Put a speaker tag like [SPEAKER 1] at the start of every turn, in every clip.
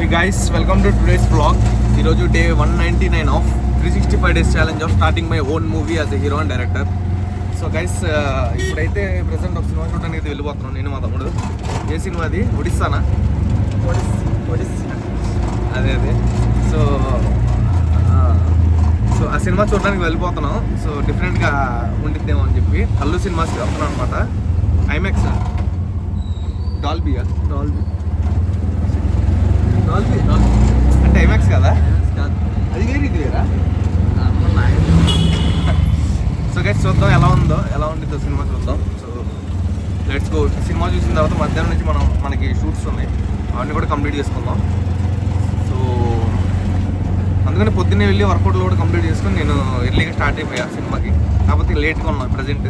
[SPEAKER 1] Guys, welcome to today's vlog. ఈరోజు day 199 of 365 days challenge of starting my own movie as a hero and director. So guys, ఇప్పుడైతే present ఒక cinema చూడడానికి అయితే వెళ్ళిపోతున్నాను నేను మా తమ్ముడు. ఏ సినిమా అది? ఒడిస్సానా? అదే సో ఆ సినిమా చూడడానికి వెళ్ళిపోతున్నాం. సో డిఫరెంట్గా ఉండిద్దేమో అని చెప్పి అల్లు సినిమాస్కి వెళ్తున్నాను అనమాట. ఐమాక్స్ డాల్బీయా అంటే ఐమాక్స్ కదా, అది వేరే ఇది వేరా. సో గైస్, చూద్దాం ఎలా ఉండిద్దో సినిమా చూద్దాం. So let's go. సినిమా చూసిన తర్వాత మధ్యాహ్నం నుంచి మనకి షూట్స్ ఉన్నాయి, అవన్నీ కూడా కంప్లీట్ చేసుకుందాం. సో అందుకని పొద్దున్నే వెళ్ళి వర్కౌట్లు కూడా కంప్లీట్ చేసుకుని నేను ఎర్లీగా స్టార్ట్ అయిపోయా సినిమాకి. కాకపోతే లేట్గా ఉన్నాను ప్రజెంట్,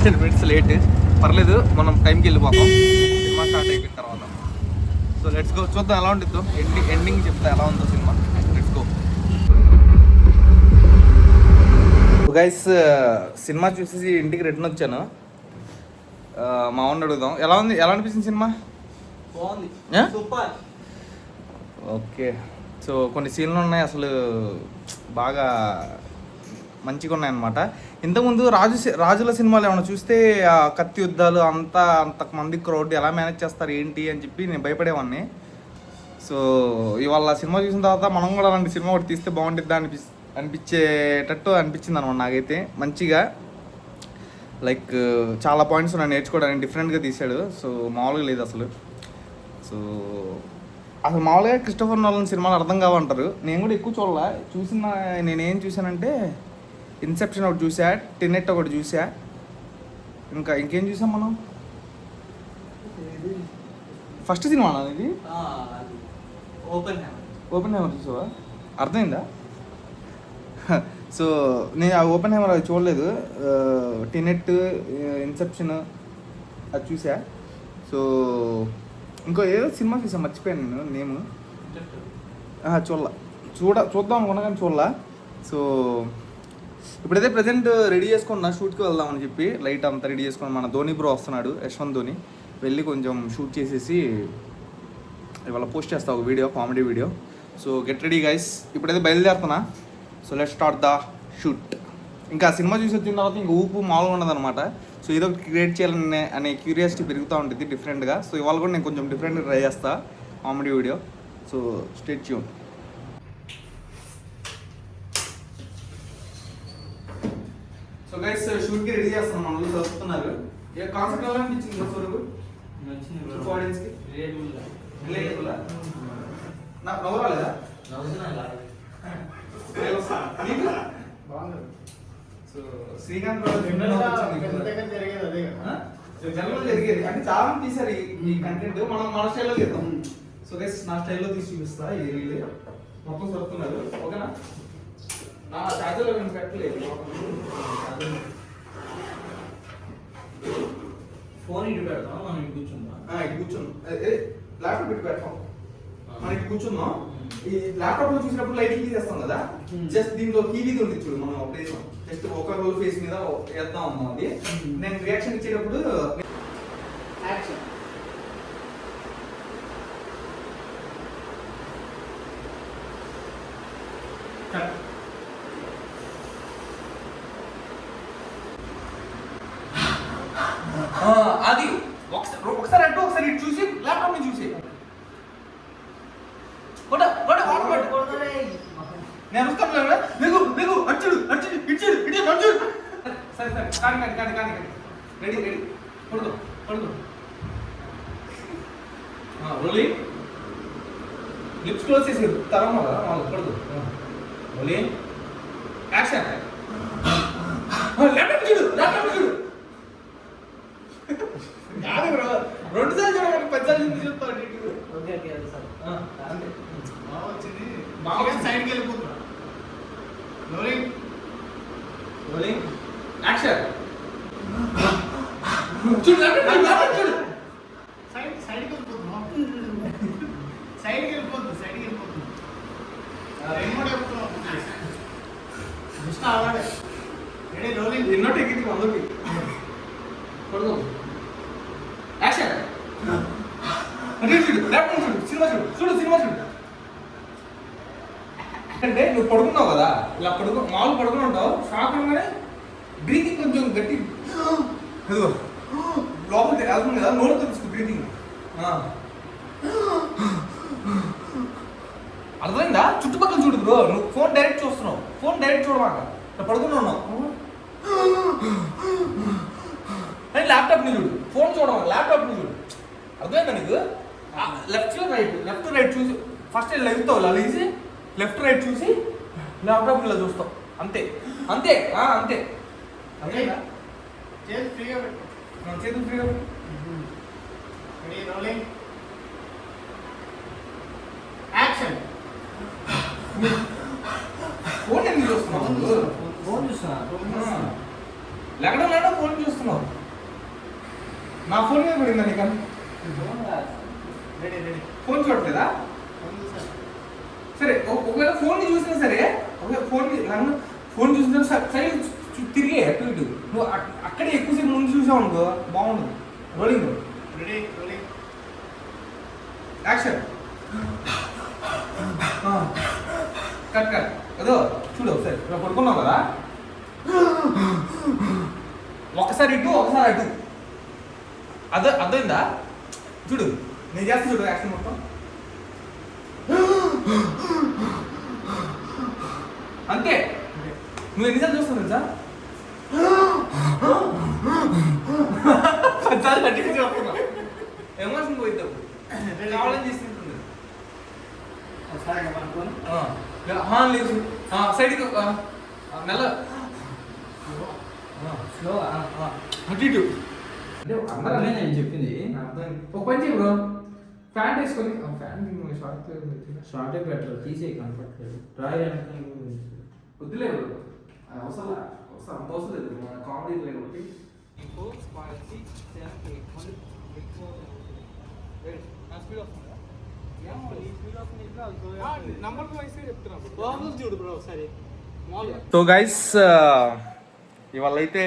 [SPEAKER 1] 10 minutes లేట్. పర్లేదు, మనం టైంకి వెళ్ళిపోతాం సినిమా స్టార్ట్ అయిపోయిన తర్వాత. సో లెట్స్ గో, చూద్దాం ఎలా ఉండిద్దో. ఎండింగ్ చెప్తా ఎలా ఉందో cinema. Let's go. Guys, cinema చూసేసి ఇంటికి రిటర్న్ వచ్చాను. మా వాడిని అడుగుదాం ఎలా అనిపించింది సినిమా.
[SPEAKER 2] బాగుంది, సూపర్.
[SPEAKER 1] ఓకే, సో కొన్ని సీన్లు ఉన్నాయి అసలు బాగా మంచిగా ఉన్నాయన్నమాట. ఇంతకుముందు రాజుల సినిమాలు ఏమైనా చూస్తే ఆ కత్తి యుద్ధాలు అంతమంది క్రౌడ్ ఎలా మేనేజ్ చేస్తారు ఏంటి అని చెప్పి నేను భయపడేవాడిని. సో ఇవాళ సినిమా చూసిన తర్వాత మనం కూడా అలాంటి సినిమా ఒకటి తీస్తే బాగుంటుందా అనిపించేటట్టు అనిపించింది అనమాట నాకైతే. మంచిగా లైక్ చాలా పాయింట్స్ ఉన్నాయి నేర్చుకోవడానికి, డిఫరెంట్గా తీశాడు. సో మామూలుగా లేదు అసలు. సో అసలు మామూలుగా క్రిస్టోఫర్ నోలన్ సినిమాలు అర్థం కావంటారు. నేను కూడా ఎక్కువ నేనేం చూసానంటే ఇన్సెప్షన్ ఒకటి చూసా, టెనెట్ ఒకటి చూసా, ఇంకేం చూసాం మనం. ఫస్ట్ సినిమా ఇది ఓపెన్ హైమర్ చూసావా? అర్థమైందా? సో నేను ఆ ఓపెన్ హైమర్ అది చూడలేదు. టెనెట్, ఇన్సెప్షన్ అది చూసా. సో ఇంకో ఏదో సినిమా చూసా, మర్చిపోయాను నేను నేమ్. చూద్దాం అనుకున్నా కానీ చూడలా. సో ఇప్పుడైతే ప్రజెంట్ రెడీ చేసుకున్నా, షూట్కి వెళ్దామని చెప్పి లైట్ అంతా రెడీ చేసుకుని. మన ధోని బ్రో వస్తున్నాడు, యశ్వంత్ ధోని. వెళ్ళి కొంచెం షూట్ చేసేసి ఇవాళ పోస్ట్ చేస్తా ఒక video, comedy video. So get ready guys, ఇప్పుడైతే బయలుదేరుతున్నా. So let's start the shoot. ఇంకా సినిమా చూసి వచ్చిన తర్వాత ఇంకా ఊపు మామూలుగా ఉండదన్నమాట. సో ఏదో ఒకటి క్రియేట్ చేయాలని అనే క్యూరియాసిటీ పెరుగుతూ ఉంటుంది డిఫరెంట్గా. సో ఇవాళ కూడా నేను కొంచెం డిఫరెంట్గా ట్రై చేస్తా comedy video. So stay tune. So guys, షూట్కి రెడీ చేస్తున్నాం. మన వాళ్ళు చదువుతున్నారు. ఏ కాన్సెప్ట్ ఎలా అనిపించింది వరకు ఆడియన్స్కి? నవ్వరాలేదా? సో శ్రీకాంత్ జనరల్ జరిగేది అంటే చాలా మంది తీసారు ఈ కంటెంట్. మనం మన స్టైల్లో చేద్దాం. సో గైస్, నా స్టైల్లో తీసి చూపిస్తా. ఇది మొత్తం చదువుతున్నారు, ఓకేనా? నా ఛార్జర్లో నేను పెట్టలేదు.
[SPEAKER 2] ఫోన్ ఇటు పెడతాం, మనం ఇటు కూర్చుందాం.
[SPEAKER 1] ఇటు కూర్చుందాం, ల్యాప్టాప్ ఇటు పెడతాం. మనం ఇటు కూర్చుందాం. ఈ ల్యాప్టాప్ లో చూసినప్పుడు లైట్లు తీసేస్తాం కదా, జస్ట్ దీంట్లో టీవీ ఉంది చూడు, మనం ఒకటే జస్ట్ ఒక రోల్ ఫేస్ మీద వేద్దాం అమ్మా. అది నేను రియాక్షన్ ఇచ్చేటప్పుడు యాక్షన్. అది ఒకసారి అంటూ ఒకసారి ఇటు చూసి ల్యాప్టాప్ ని చూసి నేను వస్తాను. అచ్చుడు సరే కానీ రెడీ పడుకో రోలింగ్. లిప్స్ క్లోజ్ చేసి తరం పడుకో. Rolling, action. ల్యాప్టాప్ చూడు కాదు బ్రో, 2 సార్లు చూడగానే 10 సార్లు చూస్తాను. వచ్చింది బాగా సైడ్కి వెళ్ళిపోతున్నా. Rolling, action. చూడు సైడ్కి వెళ్ళిపోతుంది. రిమోట్ జస్ట్ ఆవాడే. Ready, rolling. ఎన్నోటి ఎక్కింది అందరికి పడుకో యాక్షన్ అంటే చూడు లేకపోతే చూడు సినిమా చూడు సినిమా చూడు అంటే నువ్వు పడుకున్నావు కదా ఇలా మామూలు పడుకుని ఉంటావు షాక్ అనగానే బ్రీతింగ్ కొంచెం గట్టి అదిగో లోపలికి వెళ్తుంది కదా నోరుతో తీసుకో బ్రీతింగ్ అర్థమైందా చుట్టుపక్కల చూడు బ్రో నువ్వు ఫోన్ డైరెక్ట్ చూస్తున్నావు ఫోన్ డైరెక్ట్ చూడమాక ఇలా పడుకుని ఉన్నావు అండ్ ల్యాప్టాప్ని చూడు ఫోన్ చూడమాక ల్యాప్టాప్ని చూడు అర్థమైందా నీకు లెఫ్ట్ రైట్ చూసి ఫస్ట్ ఇలా ఎగుతావు ఇలా లేచి లెఫ్ట్ రైట్ చూసి ల్యాప్టాప్ ఇలా చూస్తావు అంతే అంతే అంతే అర్థమైందా
[SPEAKER 2] చేతులు ఫ్రీగా పెట్టు.
[SPEAKER 1] చేతులు ఫ్రీగా పెట్టు.
[SPEAKER 2] Ready, rolling. Action.
[SPEAKER 1] ఫోన్ ఎందుకు చూస్తున్నావు
[SPEAKER 2] ఫోన్ చూస్తున్నా.
[SPEAKER 1] లేకుండా ఫోన్ చూస్తున్నావు నా ఫోన్ మీద పడిందా నీకు
[SPEAKER 2] రెడీ రెడీ
[SPEAKER 1] ఫోన్ చూడట్లేదా సరే ఒకవేళ ఫోన్ చూసినా సరే ఒకవేళ ఫోన్ చూసినా సరే తిరిగి అటు ఇటు నువ్వు అక్కడే ఎక్కువసేపు ముందు చూసావు అనుకో బాగుండదు rolling
[SPEAKER 2] ready rolling
[SPEAKER 1] action cut cut అదో చూడు ఒకసారి ఇలా పడుకున్నావు కదా ఒకసారి ఇటు ఒకసారి అటు అర్థమైందా చూడు నేను చేస్తా చూడు యాక్షన్ మొత్తం అంతే నువ్వు ఎన్నిసార్లు చూస్తావు తెలుసా చాలా గట్టిగా చెప్తున్నా ఎమోషన్ పోయిద్దాం కావాలని చేస్తుంటుంది
[SPEAKER 2] ఒకసారి అనుకోని
[SPEAKER 1] లేదు సైడ్కి నెల
[SPEAKER 2] స్లో
[SPEAKER 1] అటు ఇటు అంటే
[SPEAKER 2] అర్థమే నేను చెప్పింది
[SPEAKER 1] ఒక పని చేయి బ్రో ఫ్యాన్ వేసుకొని ఫ్యాన్ షార్ట్
[SPEAKER 2] షార్ట్ బెటర్ తీసే కంఫర్ట్ డ్రాయ్
[SPEAKER 1] వద్దులే బ్రో అవసరం అంత అవసరం లేదు మన కామెడీ లేదు ఒకటి
[SPEAKER 2] చూడు బ్రో ఒకసారి
[SPEAKER 1] సో గైస్ ఇవాళ అయితే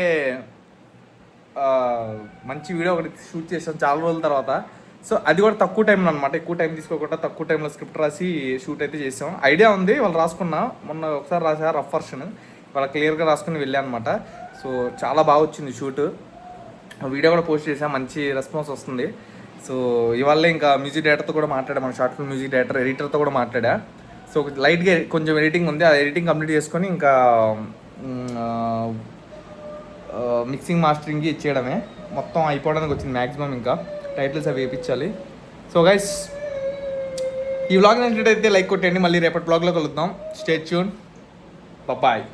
[SPEAKER 1] మంచి వీడియో ఒకటి షూట్ చేసాం చాలా రోజుల తర్వాత సో అది కూడా తక్కువ టైంలో అనమాట ఎక్కువ టైం తీసుకోకుండా తక్కువ టైంలో స్క్రిప్ట్ రాసి షూట్ అయితే చేసాం ఐడియా ఉంది వాళ్ళు రాసుకున్నా మొన్న ఒకసారి రాసా రఫ్ వర్షన్ వాళ్ళ క్లియర్గా రాసుకుని వెళ్ళాను అనమాట సో చాలా బాగా వచ్చింది షూట్ వీడియో కూడా పోస్ట్ చేసాం మంచి రెస్పాన్స్ వస్తుంది సో ఇవాళ ఇంకా మ్యూజిక్ డైరెక్టర్తో కూడా మాట్లాడా మన షార్ట్ ఫిల్మ్ మ్యూజిక్ డైరెక్టర్ ఎడిటర్తో కూడా మాట్లాడా సో లైట్గా కొంచెం ఎడిటింగ్ ఉంది ఆ ఎడిటింగ్ కంప్లీట్ చేసుకొని ఇంకా మిక్సింగ్ మాస్టరింగ్కి ఇచ్చేయడమే మొత్తం అయిపోవడానికి వచ్చింది మ్యాక్సిమం ఇంకా టైటిల్స్ అవి వేయించాలి సో గైస్ ఈ వ్లాగ్ నచ్చినట్టయితే లైక్ కొట్టండి మళ్ళీ రేపటి వ్లాగ్లో కలుద్దాం స్టే ట్యూన్ బాయ్